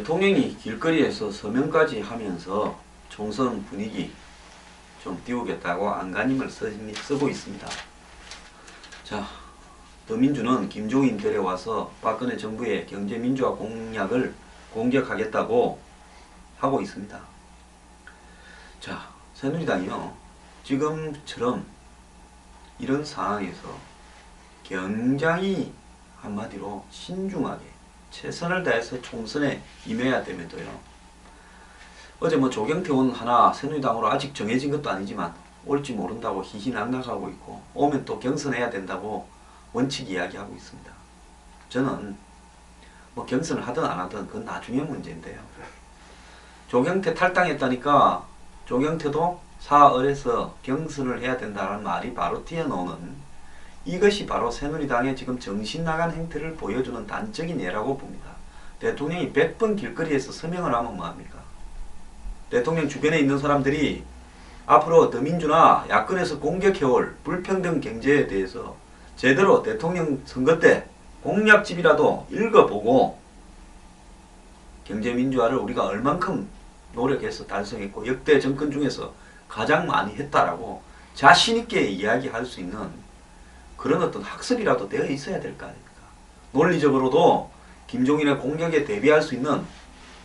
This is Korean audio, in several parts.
대통령이 길거리에서 서명까지 하면서 총선 분위기 좀 띄우겠다고 안간힘을 쓰고 있습니다. 자, 더민주는 김종인 데려와서 박근혜 정부의 경제민주화 공약을 공격하겠다고 하고 있습니다. 자, 새누리당이요, 지금처럼 이런 상황에서 굉장히 한마디로 신중하게 최선을 다해서 총선에 임해야 됨에도요, 어제 조경태 의원 하나 새누리당으로 아직 정해진 것도 아니지만 올지 모른다고 희희낙낙하고 있고, 오면 또 경선해야 된다고 원칙 이야기하고 있습니다. 저는 경선을 하든 안 하든 그건 나중에 문제인데요, 조경태 탈당했다니까 조경태도 사흘에서 경선을 해야 된다는 말이 바로 튀어나오는, 이것이 바로 새누리당의 지금 정신 나간 행태를 보여주는 단적인 예라고 봅니다. 대통령이 100번 길거리에서 서명을 하면 뭐합니까? 대통령 주변에 있는 사람들이 앞으로 더민주나 야권에서 공격해올 불평등 경제에 대해서 제대로 대통령 선거 때 공약집이라도 읽어보고, 경제민주화를 우리가 얼만큼 노력해서 달성했고 역대 정권 중에서 가장 많이 했다라고 자신있게 이야기할 수 있는 그런 어떤 학습이라도 되어 있어야 될 거 아닙니까? 논리적으로도 김종인의 공격에 대비할 수 있는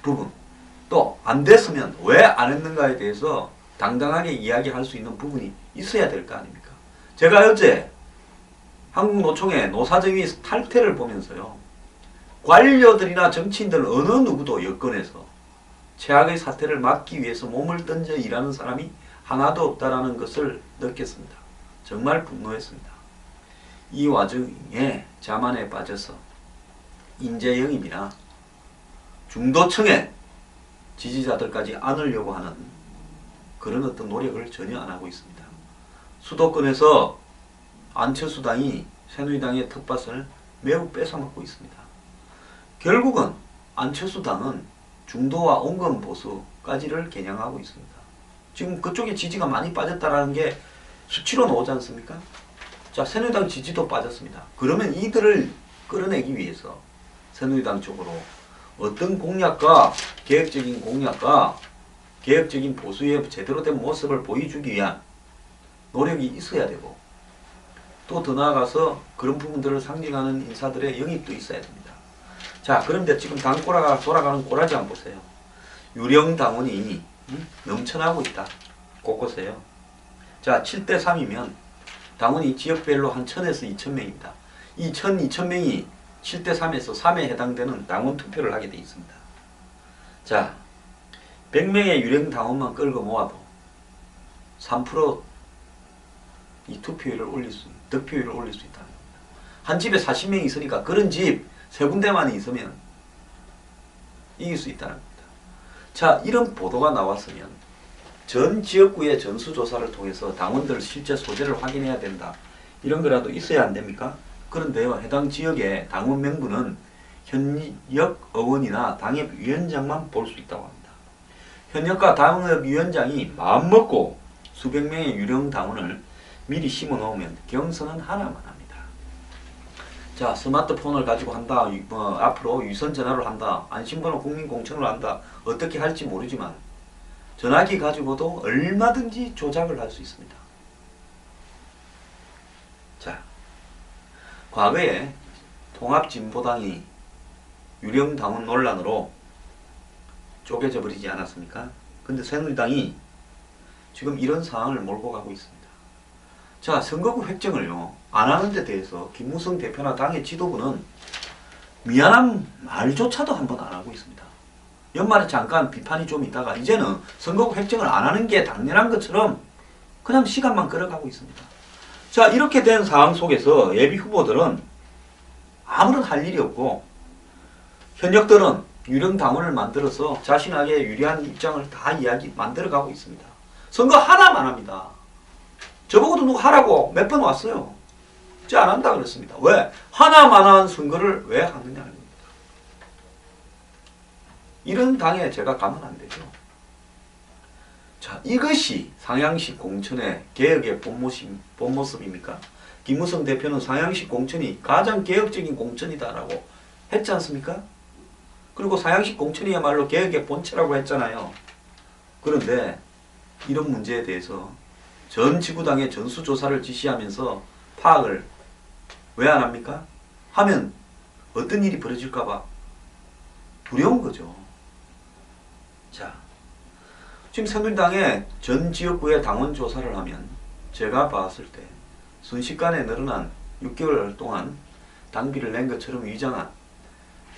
부분, 또 안 됐으면 왜 안 했는가에 대해서 당당하게 이야기할 수 있는 부분이 있어야 될 거 아닙니까? 제가 어제 한국노총의 노사정위 탈퇴를 보면서요, 관료들이나 정치인들 어느 누구도 여권에서 최악의 사태를 막기 위해서 몸을 던져 일하는 사람이 하나도 없다라는 것을 느꼈습니다. 정말 분노했습니다. 이 와중에 자만에 빠져서 인재 영입이나 중도층의 지지자들까지 안으려고 하는 그런 어떤 노력을 전혀 안 하고 있습니다. 수도권에서 안철수 당이 새누리당의 텃밭을 매우 뺏어먹고 있습니다. 결국은 안철수 당은 중도와 온건 보수까지를 겨냥하고 있습니다. 지금 그쪽에 지지가 많이 빠졌다는 게 수치로 나오지 않습니까? 자, 새누리당 지지도 빠졌습니다. 그러면 이들을 끌어내기 위해서 새누리당 쪽으로 어떤 공약과 계획적인 공약과 개혁적인 보수의 제대로 된 모습을 보여주기 위한 노력이 있어야 되고, 또 더 나아가서 그런 부분들을 상징하는 인사들의 영입도 있어야 됩니다. 자, 그런데 지금 당꼬라가 돌아가는 꼬라지 한번 보세요. 유령 당원이 넘쳐나고 있다, 곳곳에요. 자, 7대3이면 당원이 지역별로 한 1000에서 2000명입니다. 이 1000, 2000명이 7대3에서 3에 해당되는 당원 투표를 하게 되어 있습니다. 자, 100명의 유령 당원만 끌고 모아도 3% 이 투표율을 올릴 수, 득표율을 올릴 수 있다는 겁니다. 한 집에 40명이 있으니까 그런 집 3군데만 있으면 이길 수 있다는 겁니다. 자, 이런 보도가 나왔으면 전 지역구의 전수조사를 통해서 당원들 실제 소재를 확인해야 된다, 이런 거라도 있어야 안 됩니까? 그런데요, 해당 지역의 당원 명부는 현역 의원이나 당협위원장만 볼 수 있다고 합니다. 현역과 당협위원장이 마음먹고 수백 명의 유령 당원을 미리 심어 놓으면 경선은 하나만 합니다. 자, 스마트폰을 가지고 한다, 앞으로 유선 전화를 한다, 안심번호 국민공천을 한다, 어떻게 할지 모르지만 전화기 가지고도 얼마든지 조작을 할 수 있습니다. 자, 과거에 통합진보당이 유령당원 논란으로 쪼개져 버리지 않았습니까? 근데 새누리당이 지금 이런 상황을 몰고 가고 있습니다. 자, 선거구 획정을요, 안 하는 데 대해서 김무성 대표나 당의 지도부는 미안한 말조차도 한번 안 하고 있습니다. 연말에 잠깐 비판이 좀 있다가 이제는 선거구 획정을 안 하는 게 당연한 것처럼 그냥 시간만 끌어가고 있습니다. 자, 이렇게 된 상황 속에서 예비 후보들은 아무런 할 일이 없고, 현역들은 유령 당원을 만들어서 자신에게 유리한 입장을 다 만들어가고 있습니다. 선거 하나만 합니다. 저보고도 누가 하라고 몇 번 왔어요. 저 안 한다 그랬습니다. 왜? 하나만 한 선거를 왜 하느냐는 겁니다. 이런 당에 제가 가면 안 되죠. 자, 이것이 상향식 공천의 개혁의 본 모습입니까? 김무성 대표는 상향식 공천이 가장 개혁적인 공천이다라고 했지 않습니까? 그리고 상향식 공천이야말로 개혁의 본체라고 했잖아요. 그런데 이런 문제에 대해서 전 지구당의 전수조사를 지시하면서 파악을 왜 안 합니까? 하면 어떤 일이 벌어질까봐 두려운 거죠. 자, 지금 새누리당의 전 지역구의 당원 조사를 하면 제가 봤을 때 순식간에 늘어난 6개월 동안 당비를 낸 것처럼 위장한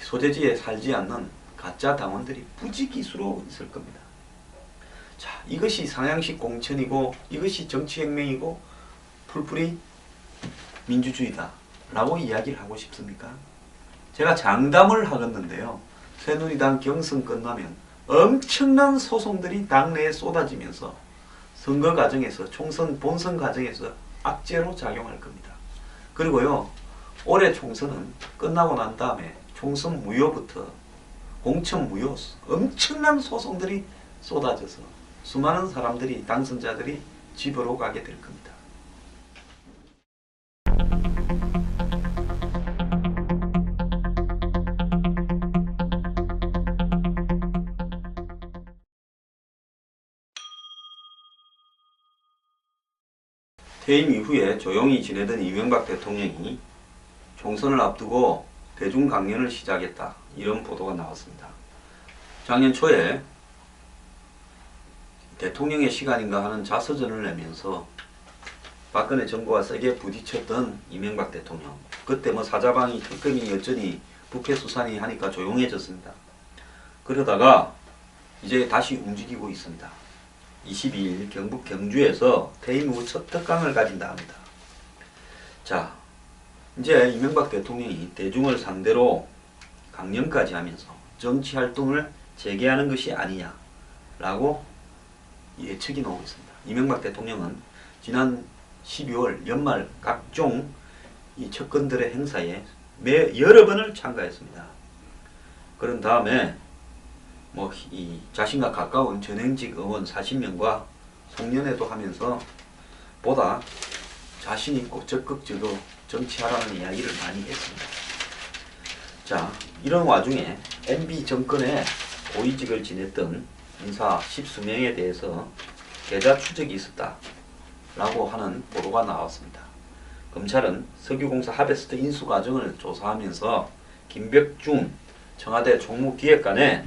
소재지에 살지 않는 가짜 당원들이 부지기수로 있을 겁니다. 자, 이것이 상향식 공천이고 이것이 정치혁명이고 풀뿌리 민주주의다 라고 이야기를 하고 싶습니까? 제가 장담을 하겠는데요. 새누리당 경선 끝나면 엄청난 소송들이 당내에 쏟아지면서 선거 과정에서 총선 본선 과정에서 악재로 작용할 겁니다. 그리고요, 올해 총선은 끝나고 난 다음에 총선 무효부터 공천 무효 엄청난 소송들이 쏟아져서 수많은 사람들이 당선자들이 집으로 가게 될 겁니다. 퇴임 이후에 조용히 지내던 이명박 대통령이 총선을 앞두고 대중 강연을 시작했다. 이런 보도가 나왔습니다. 작년 초에 대통령의 시간인가 하는 자서전을 내면서 박근혜 정부와 세게 부딪혔던 이명박 대통령. 그때 뭐 사자방이 특검이 여전히 부패 수사니 하니까 조용해졌습니다. 그러다가 이제 다시 움직이고 있습니다. 22일 경북 경주에서 퇴임 후 첫 특강을 가진다 합니다. 자, 이제 이명박 대통령이 대중을 상대로 강연까지 하면서 정치활동을 재개하는 것이 아니냐라고 예측이 나오고 있습니다. 이명박 대통령은 지난 12월 연말 각종 이 측근들의 행사에 여러 번을 참가했습니다. 그런 다음에 뭐 이 자신과 가까운 전행직 의원 40명과 송년회도 하면서 보다 자신 있고 적극적으로 정치하라는 이야기를 많이 했습니다. 자, 이런 와중에 MB 정권의 고위직을 지냈던 인사 10수명에 대해서 계좌 추적이 있었다라고 하는 보도가 나왔습니다. 검찰은 석유공사 하베스트 인수 과정을 조사하면서 김벽중 청와대 총무기획관의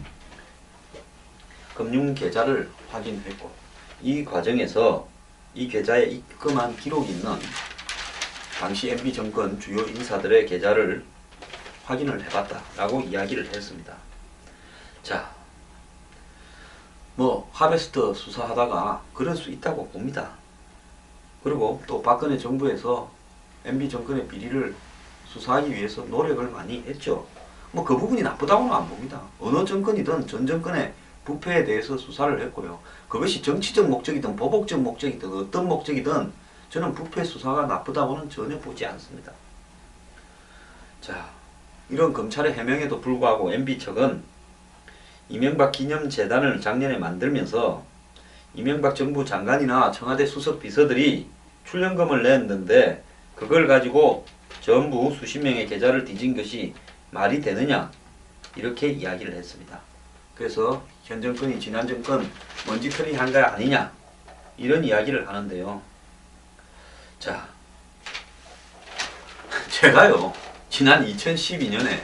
금융 계좌를 확인했고, 이 과정에서 이 계좌에 입금한 기록이 있는 당시 MB 정권 주요 인사들의 계좌를 확인을 해봤다라고 이야기를 했습니다. 자, 뭐 하베스트 수사하다가 그럴 수 있다고 봅니다. 그리고 또 박근혜 정부에서 MB 정권의 비리를 수사하기 위해서 노력을 많이 했죠. 뭐 그 부분이 나쁘다고는 안 봅니다. 어느 정권이든 전 정권의 부패에 대해서 수사를 했고요. 그것이 정치적 목적이든 보복적 목적이든 어떤 목적이든 저는 부패 수사가 나쁘다고는 전혀 보지 않습니다. 자, 이런 검찰의 해명에도 불구하고 MB 측은 이명박 기념재단을 작년에 만들면서 이명박 정부 장관이나 청와대 수석 비서들이 출연금을 냈는데 그걸 가지고 전부 수십 명의 계좌를 뒤진 것이 말이 되느냐, 이렇게 이야기를 했습니다. 그래서 현 정권이 지난 정권 먼지털이 한 거 아니냐, 이런 이야기를 하는데요. 자, 제가요 지난 2012년에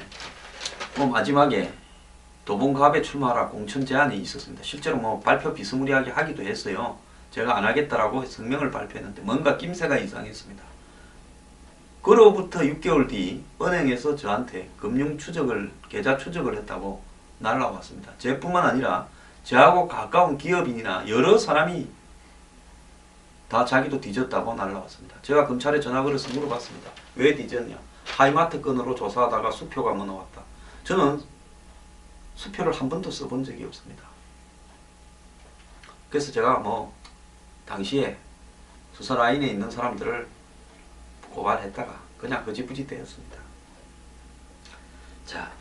마지막에 도봉갑에 출마하라 공천 제안이 있었습니다. 실제로 뭐 발표 비스무리하게 하기도 했어요. 제가 안 하겠다라고 성명을 발표했는데 뭔가 낌새가 이상했습니다. 그로부터 6개월 뒤 은행에서 저한테 금융 추적을, 계좌 추적을 했다고 날라왔습니다. 저뿐만 아니라 저하고 가까운 기업인이나 여러 사람이 다 자기도 뒤졌다고 날라왔습니다. 제가 검찰에 전화 걸어서 물어봤습니다. 왜 뒤졌냐? 하이마트 건으로 조사하다가 수표가 뭐 나왔다. 저는 수표를 한 번도 써본 적이 없습니다. 그래서 제가 뭐 당시에 수사 라인에 있는 사람들을 고발했다가 그냥 흐지부지 되었습니다. 자,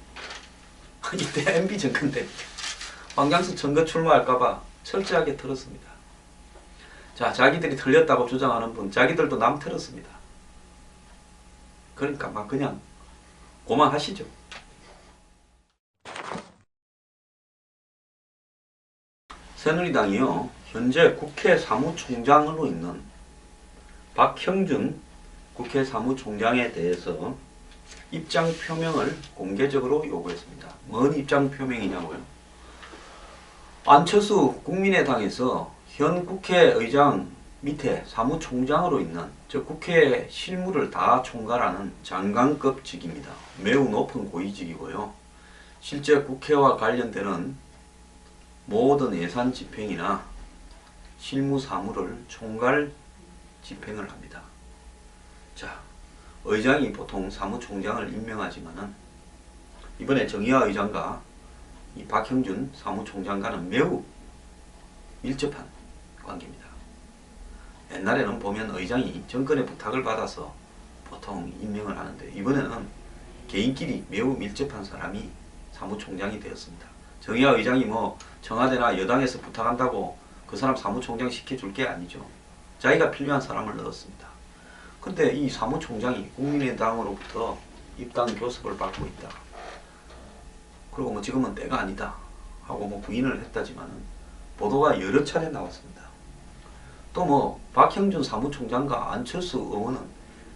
이때 MB 정권 때 황장수 선거 출마할까봐 철저하게 틀었습니다. 자, 자기들이 틀렸다고 주장하는 분, 자기들도 남 틀었습니다. 그러니까 막 그냥 고만하시죠. 새누리당이요, 현재 국회 사무총장으로 있는 박형준 국회 사무총장에 대해서 입장 표명을 공개적으로 요구했습니다. 뭔 입장 표명이냐고요? 안철수 국민의당에서 현 국회의장 밑에 사무총장으로 있는, 즉 국회 실무를 다 총괄하는 장관급 직입니다. 매우 높은 고위직이고요. 실제 국회와 관련되는 모든 예산 집행이나 실무 사무를 총괄 집행을 합니다. 자, 의장이 보통 사무총장을 임명하지만은 이번에 정의화 의장과 이 박형준 사무총장과는 매우 밀접한 관계입니다. 옛날에는 보면 의장이 정권의 부탁을 받아서 보통 임명을 하는데, 이번에는 개인끼리 매우 밀접한 사람이 사무총장이 되었습니다. 정의화 의장이 뭐 청와대나 여당에서 부탁한다고 그 사람 사무총장 시켜줄 게 아니죠. 자기가 필요한 사람을 넣었습니다. 근데 이 사무총장이 국민의당으로부터 입당 교섭을 받고 있다. 그리고 뭐 지금은 때가 아니다 하고 뭐 부인을 했다지만은 보도가 여러 차례 나왔습니다. 또 뭐 박형준 사무총장과 안철수 의원은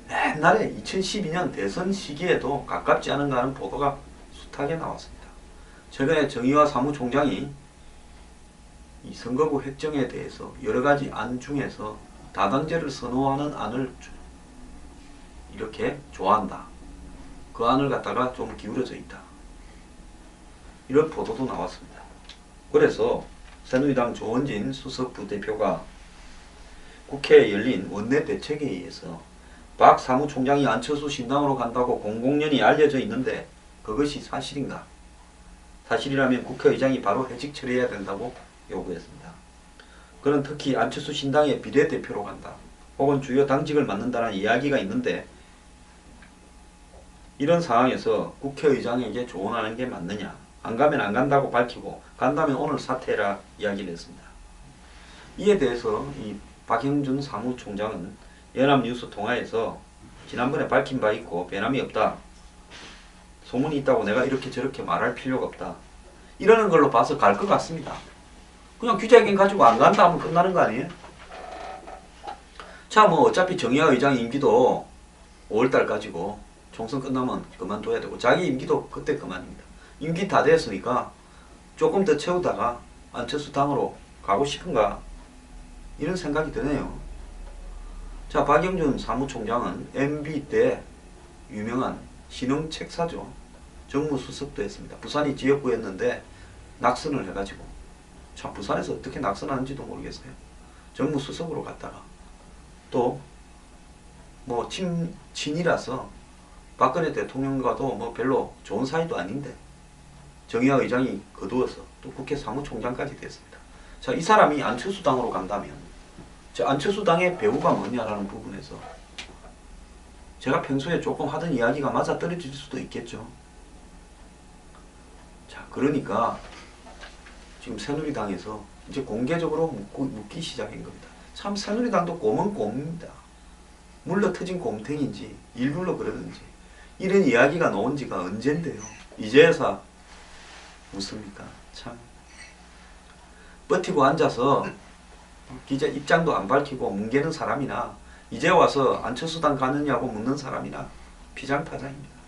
옛날에 2012년 대선 시기에도 가깝지 않은가 하는 보도가 숱하게 나왔습니다. 최근에 정의화 사무총장이 이 선거구 획정에 대해서 여러 가지 안 중에서 다당제를 선호하는 안을 이렇게 좋아한다. 그 안을 갖다가 좀 기울어져 있다. 이런 보도도 나왔습니다. 그래서 새누리당 조원진 수석 부대표가 국회에 열린 원내대책회의에서 박 사무총장이 안철수 신당으로 간다고 공공연히 알려져 있는데 그것이 사실인가? 사실이라면 국회의장이 바로 해직 처리해야 된다고 요구했습니다. 그는 특히 안철수 신당의 비례대표로 간다, 혹은 주요 당직을 맡는다는 이야기가 있는데, 이런 상황에서 국회의장에게 조언하는 게 맞느냐? 안 가면 안 간다고 밝히고 간다면 오늘 사퇴해라 이야기를 했습니다. 이에 대해서 이 박형준 사무총장은 연합뉴스 통화에서 지난번에 밝힌 바 있고 변함이 없다. 소문이 있다고 내가 이렇게 저렇게 말할 필요가 없다. 이러는 걸로 봐서 갈 것 같습니다. 그냥 기자회견 가지고 안 간다 하면 끝나는 거 아니에요? 자, 뭐 어차피 정의화 의장 임기도 5월달까지고 총선 끝나면 그만둬야 되고 자기 임기도 그때 그만입니다. 임기 다 됐으니까 조금 더 채우다가 안철수 당으로 가고 싶은가, 이런 생각이 드네요. 자, 박형준 사무총장은 MB 때 유명한 신흥책사죠. 정무수석도 했습니다. 부산이 지역구였는데 낙선을 해가지고, 참 부산에서 어떻게 낙선하는지도 모르겠어요. 정무수석으로 갔다가 또 뭐 친이라서 박근혜 대통령과도 뭐 별로 좋은 사이도 아닌데 정의화 의장이 거두어서 또 국회 사무총장까지 됐습니다. 자, 이 사람이 안철수 당으로 간다면 저 안철수 당의 배후가 뭐냐라는 부분에서 제가 평소에 조금 하던 이야기가 맞아 떨어질 수도 있겠죠. 자, 그러니까 지금 새누리당에서 이제 공개적으로 묻기 시작한 겁니다. 참 새누리당도 곰은 곰입니다. 물러 터진 곰탱인지 일굴러 그러는지 이런 이야기가 나온 지가 언젠데요. 이제야 묻습니까? 참 버티고 앉아서 기자 입장도 안 밝히고 뭉개는 사람이나 이제 와서 안철수당 가느냐고 묻는 사람이나 피장파장입니다.